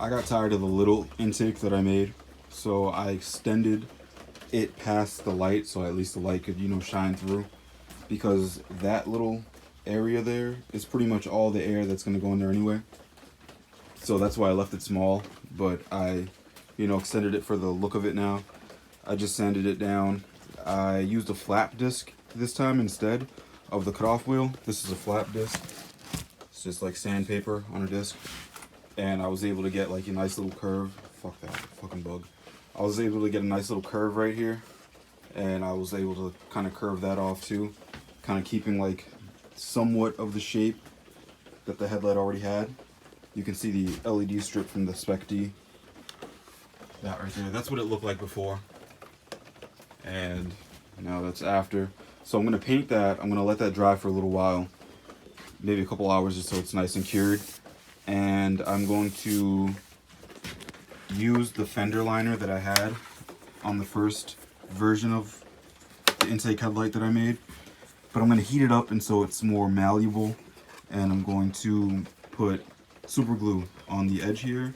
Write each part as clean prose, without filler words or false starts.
I got tired of the little intake that I made, so I extended it past the light so at least the light could, shine through. Because that little area there is pretty much all the air that's going to go in there anyway. So that's why I left it small, but I, extended it for the look of it now. I just sanded it down. I used a flap disc this time instead of the cutoff wheel. This is a flap disc. It's just like sandpaper on a disc. And I was able to get like a nice little curve. Fuck that fucking bug. I was able to get a nice little curve right here. And I was able to kind of curve that off too. Kind of keeping like somewhat of the shape that the headlight already had. You can see the LED strip from the Spec D. That right there. That's what it looked like before. And now that's after. So I'm going to paint that. I'm going to let that dry for a little while. Maybe a couple hours just so it's nice and cured. And I'm going to use the fender liner that I had on the first version of the intake headlight that I made. But I'm going to heat it up and so it's more malleable. And I'm going to put super glue on the edge here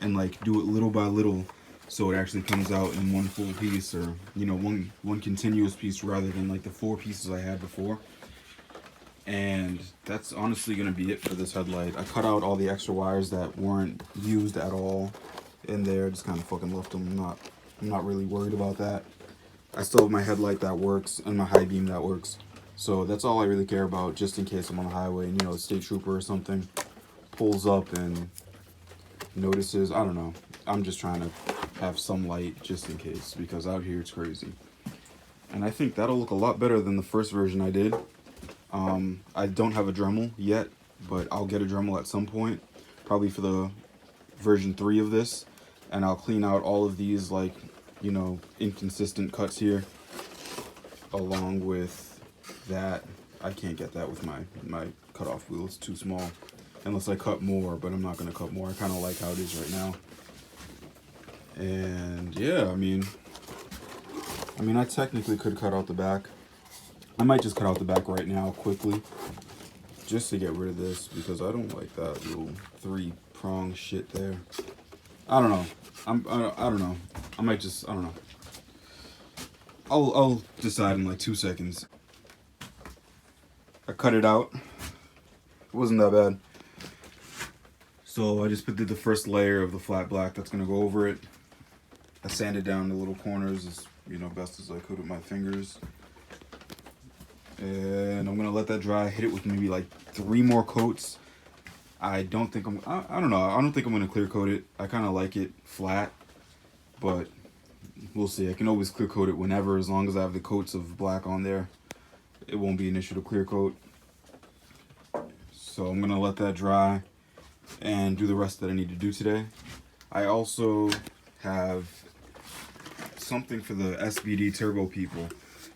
and like do it little by little so it actually comes out in one full piece, or one continuous piece rather than like the 4 pieces I had before. And that's honestly gonna be it for this headlight. I cut out all the extra wires that weren't used at all in there, just kind of fucking left them. I'm not really worried about that. I still have my headlight that works and my high beam that works. So that's all I really care about, just in case I'm on the highway and a state trooper or something pulls up and notices. I don't know. I'm just trying to have some light just in case, because out here it's crazy. And I think that'll look a lot better than the first version I did. I don't have a Dremel yet, but I'll get a Dremel at some point, probably for the version 3 of this. And I'll clean out all of these like, inconsistent cuts here, along with that. I can't get that with my cutoff wheel. It's too small. Unless I cut more, but I'm not going to cut more. I kind of like how it is right now. And yeah, I mean, I technically could cut out the back. I might just cut out the back right now quickly, just to get rid of this, because I don't like that little 3-prong shit there. I don't know. I don't know. I might just, I don't know. I'll decide in like 2 seconds. I cut it out. It wasn't that bad. So I just did the first layer of the flat black that's gonna go over it. I sanded down the little corners as best as I could with my fingers. And I'm gonna let that dry, hit it with maybe like 3 more coats. I don't think I don't know. I don't think I'm gonna clear coat it. I kind of like it flat, but we'll see. I can always clear coat it whenever, as long as I have the coats of black on there. It won't be an issue to clear coat. So I'm gonna let that dry and do the rest that I need to do today. I also have something for the SBD turbo people.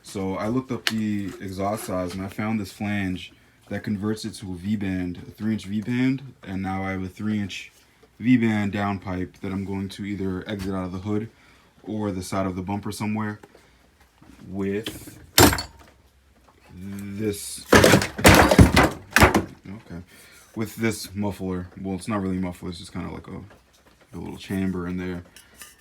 So I looked up the exhaust size and I found this flange that converts it to a V-band, a 3-inch V-band, and now I have a 3-inch V-band downpipe that I'm going to either exit out of the hood or the side of the bumper somewhere with this. Okay. With this muffler. Well, it's not really a muffler, it's just kind of like a little chamber in there.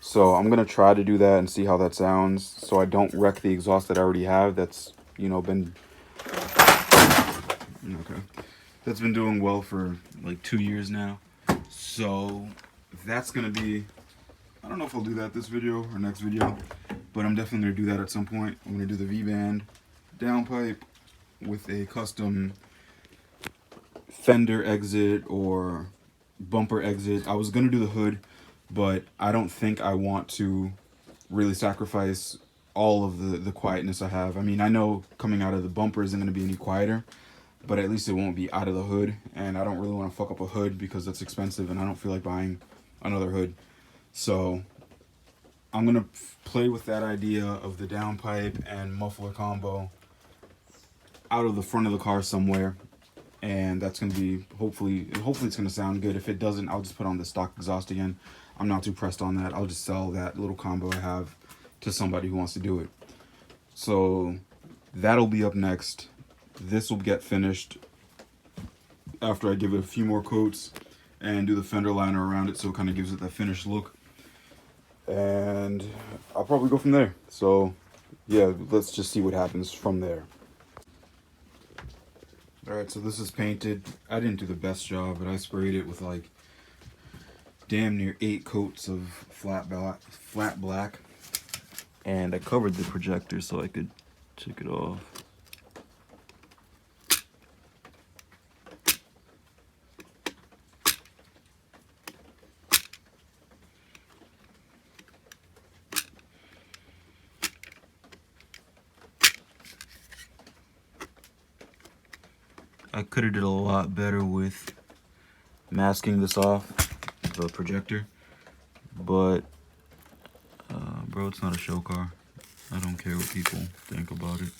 So I'm going to try to do that and see how that sounds, so I don't wreck the exhaust that I already have that's, been... Okay. That's been doing well for like 2 years now. So that's going to be... I don't know if I'll do that this video or next video, but I'm definitely going to do that at some point. I'm going to do the V-band downpipe with a custom fender exit or bumper exit. I was going to do the hood, but I don't think I want to really sacrifice all of the quietness I have. I mean, I know coming out of the bumper isn't going to be any quieter, but at least it won't be out of the hood, and I don't really want to fuck up a hood because that's expensive and I don't feel like buying another hood. So I'm going to play with that idea of the downpipe and muffler combo out of the front of the car somewhere, and that's going to be, hopefully it's going to sound good. If it doesn't, I'll just put on the stock exhaust again. I'm not too pressed on that. I'll just sell that little combo I have to somebody who wants to do it. So that'll be up next. This will get finished after I give it a few more coats, and do the fender liner around it so it kind of gives it that finished look. And I'll probably go from there. So yeah, let's just see what happens from there. Alright, so this is painted. I didn't do the best job, but I sprayed it with like damn near 8 coats of flat black. And I covered the projector so I could take it off. I could have did a lot better with masking this off, the projector, but bro, it's not a show car. I don't care what people think about it.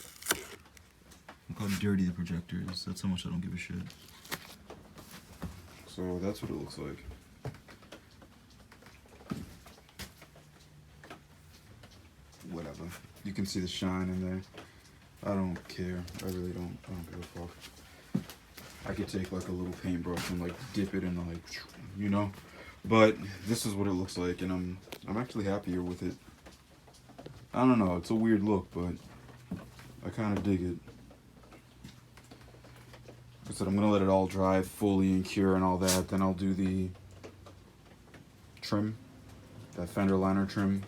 Look how dirty the projector is. That's how much I don't give a shit. So that's what it looks like. Whatever. You can see the shine in there. I don't care. I really don't. I don't give a fuck. I could take like a little paintbrush and like dip it in like, you know. But this is what it looks like, and I'm actually happier with it. I don't know. It's a weird look, but I kind of dig it. I said I'm gonna let it all dry fully and cure and all that. Then I'll do the trim, that fender liner trim,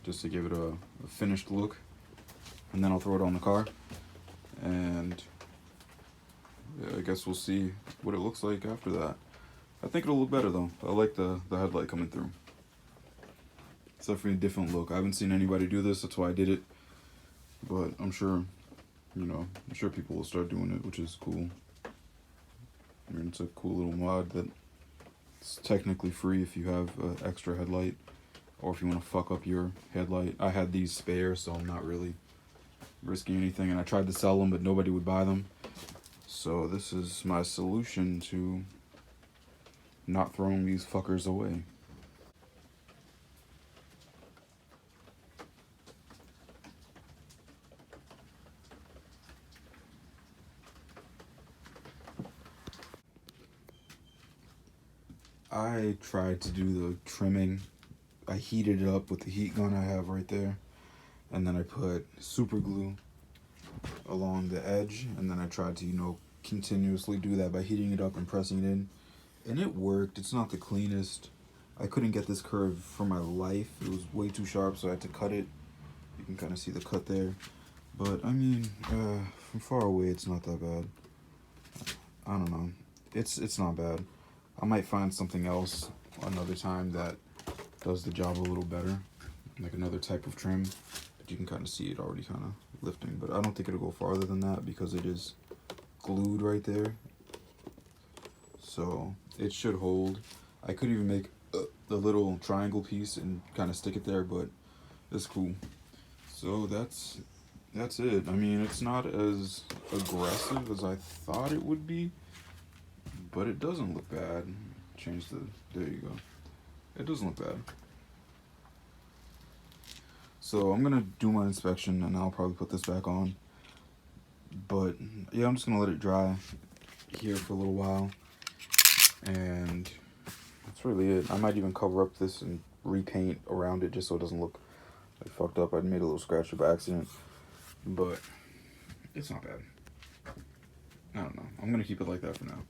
just to give it a finished look. And then I'll throw it on the car. And yeah, I guess we'll see what it looks like after that. I think it'll look better though. I like the headlight coming through. It's definitely a different look. I haven't seen anybody do this, that's why I did it. But I'm sure, you know, I'm sure people will start doing it, which is cool. I mean, it's a cool little mod that it's technically free if you have an extra headlight, or if you want to fuck up your headlight. I had these spare, so I'm not really risking anything, and I tried to sell them, but nobody would buy them. So this is my solution to not throwing these fuckers away. I tried to do the trimming. I heated it up with the heat gun I have right there, and then I put super glue along the edge, and then I tried to, you know, continuously do that by heating it up and pressing it in, and it worked. It's not the cleanest. I couldn't get this curve for my life. It was way too sharp, so I had to cut it. You can kind of see the cut there, but I mean, from far away it's not that bad. I don't know, it's not bad. I might find something else another time that does the job a little better, like another type of trim. But you can kind of see it already kind of lifting, but I don't think it'll go farther than that because it is glued right there. So it should hold. I could even make the little triangle piece and kind of stick it there, but it's cool. So that's it. I mean, it's not as aggressive as I thought it would be, but it doesn't look bad. Change the, there you go. It doesn't look bad. So I'm gonna do my inspection and I'll probably put this back on. But yeah, I'm just gonna let it dry here for a little while. And that's really it. I might even cover up this and repaint around it just so it doesn't look like fucked up. I made a little scratch by accident, but it's not bad. I don't know. I'm gonna keep it like that for now.